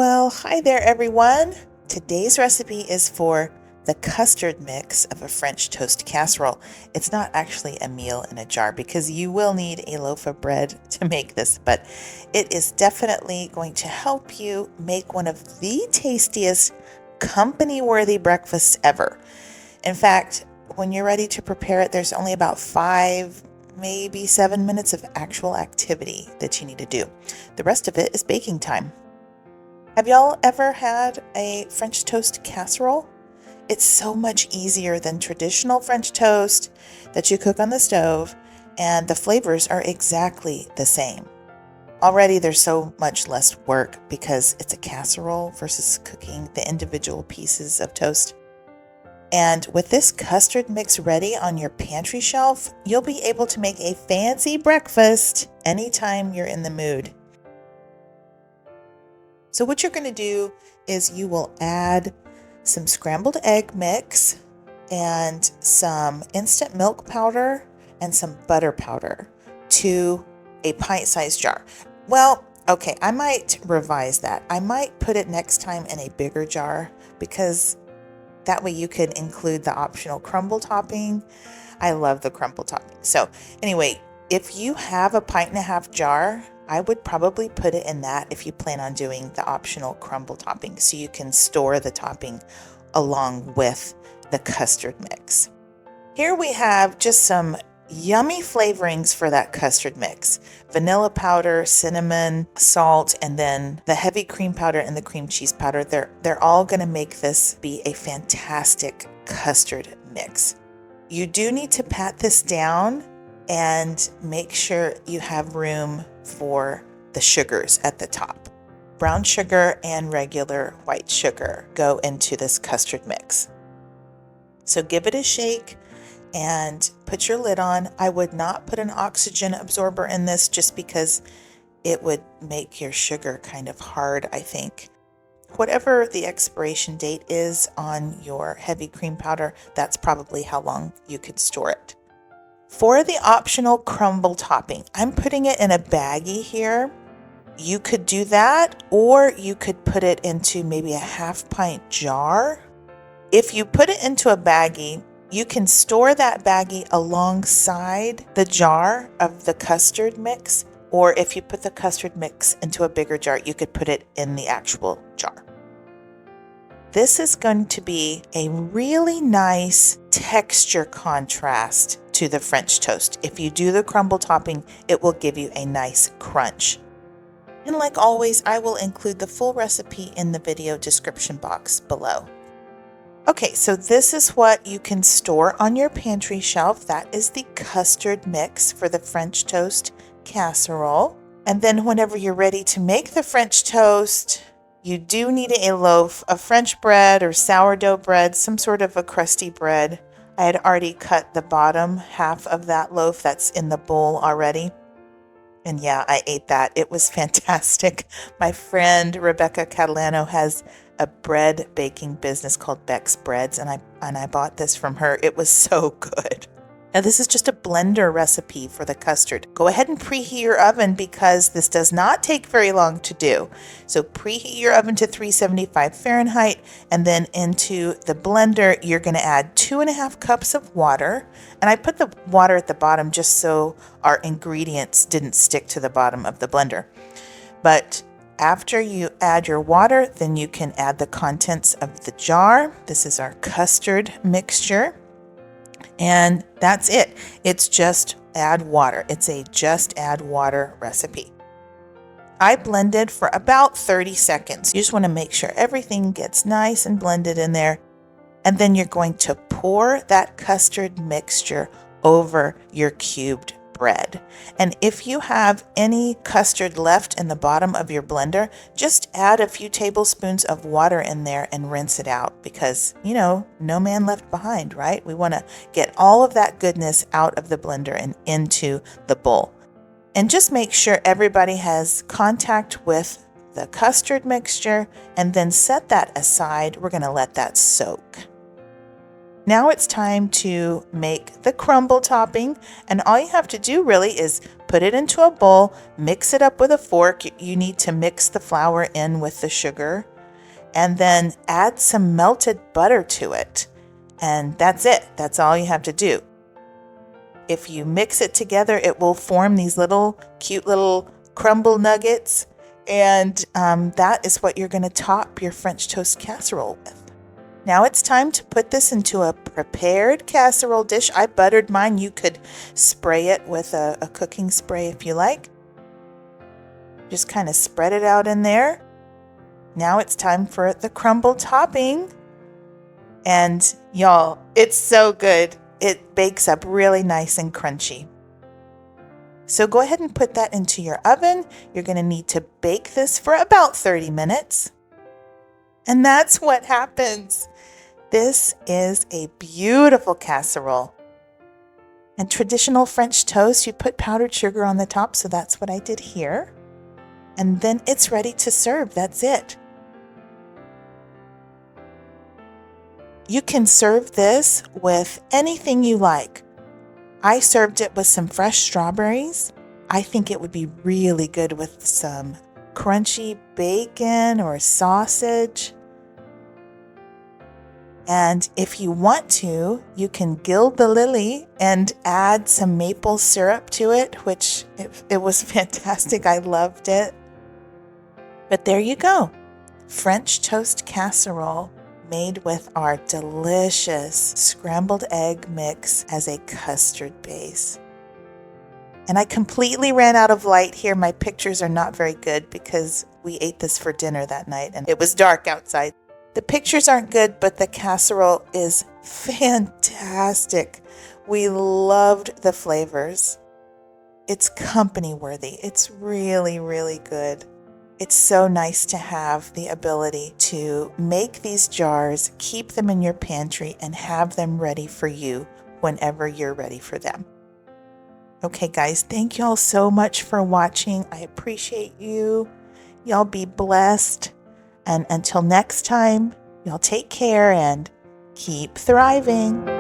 Well, hi there everyone. Today's recipe is for the custard mix of a French toast casserole. It's not actually a meal in a jar because you will need a loaf of bread to make this, but it is definitely going to help you make one of the tastiest company-worthy breakfasts ever. In fact, when you're ready to prepare it, there's only about 5, maybe 7 minutes of actual activity that you need to do. The rest of it is baking time. Have y'all ever had a French toast casserole? It's so much easier than traditional French toast that you cook on the stove, and the flavors are exactly the same. Already there's so much less work because it's a casserole versus cooking the individual pieces of toast. And with this custard mix ready on your pantry shelf, you'll be able to make a fancy breakfast anytime you're in the mood. So what you're going to do is you will add some scrambled egg mix and some instant milk powder and some butter powder to a pint-sized jar. Well, okay, I might revise that. I might put it next time in a bigger jar because that way you could include the optional crumble topping. I love the crumble topping. So anyway, if you have a 1.5-pint jar, I would probably put it in that if you plan on doing the optional crumble topping so you can store the topping along with the custard mix. Here we have just some yummy flavorings for that custard mix. Vanilla powder, cinnamon, salt, and then the heavy cream powder and the cream cheese powder. They're all going to make this be a fantastic custard mix. You do need to pat this down and make sure you have room for the sugars at the top. Brown sugar and regular white sugar go into this custard mix. So give it a shake and put your lid on. I would not put an oxygen absorber in this just because it would make your sugar kind of hard, I think. Whatever the expiration date is on your heavy cream powder, that's probably how long you could store it. For the optional crumble topping, I'm putting it in a baggie here. You could do that, or you could put it into maybe a 1/2-pint jar. If you put it into a baggie, you can store that baggie alongside the jar of the custard mix, or if you put the custard mix into a bigger jar, you could put it in the actual jar. This is going to be a really nice texture contrast to the French toast. If you do the crumble topping, it will give you a nice crunch. And like always, I will include the full recipe in the video description box below. Okay, so this is what you can store on your pantry shelf. That is the custard mix for the French toast casserole. And then whenever you're ready to make the French toast, you do need a loaf of French bread or sourdough bread, some sort of a crusty bread. I had already cut the bottom half of that loaf that's in the bowl already. And yeah, I ate that. It was fantastic. My friend Rebecca Catalano has a bread baking business called Beck's Breads, and I bought this from her. It was so good. Now this is just a blender recipe for the custard. Go ahead and preheat your oven because this does not take very long to do. So preheat your oven to 375 Fahrenheit, and then into the blender you're going to add 2.5 cups of water. And I put the water at the bottom just so our ingredients didn't stick to the bottom of the blender. But after you add your water, then you can add the contents of the jar. This is our custard mixture. And that's it. It's just add water. It's a just add water recipe. I blended for about 30 seconds. You just want to make sure everything gets nice and blended in there. And then you're going to pour that custard mixture over your cubed bread. And if you have any custard left in the bottom of your blender, just add a few tablespoons of water in there and rinse it out because, you know, no man left behind, right? We want to get all of that goodness out of the blender and into the bowl. And just make sure everybody has contact with the custard mixture and then set that aside. We're going to let that soak. Now it's time to make the crumble topping, and all you have to do really is put it into a bowl, mix it up with a fork. You need to mix the flour in with the sugar, and then add some melted butter to it. And that's it. That's all you have to do. If you mix it together, it will form these cute little crumble nuggets, and that is what you're going to top your French toast casserole with. Now it's time to put this into a prepared casserole dish. I buttered mine. You could spray it with a cooking spray if you like. Just kind of spread it out in there. Now it's time for the crumble topping. And y'all, it's so good. It bakes up really nice and crunchy. So go ahead and put that into your oven. You're going to need to bake this for about 30 minutes. And that's what happens. This is a beautiful casserole. And traditional French toast, you put powdered sugar on the top, so that's what I did here. And then it's ready to serve. That's it. You can serve this with anything you like. I served it with some fresh strawberries. I think it would be really good with some crunchy bacon or sausage. And if you want to, you can gild the lily and add some maple syrup to it, which it was fantastic. I loved it. But there you go. French toast casserole made with our delicious scrambled egg mix as a custard base. And I completely ran out of light here. My pictures are not very good because we ate this for dinner that night and it was dark outside. The pictures aren't good, but the casserole is fantastic. We loved the flavors. It's company worthy. It's really, really good. It's so nice to have the ability to make these jars, keep them in your pantry, and have them ready for you whenever you're ready for them. Okay, guys, thank y'all so much for watching. I appreciate you. Y'all be blessed. And until next time, y'all take care and keep thriving.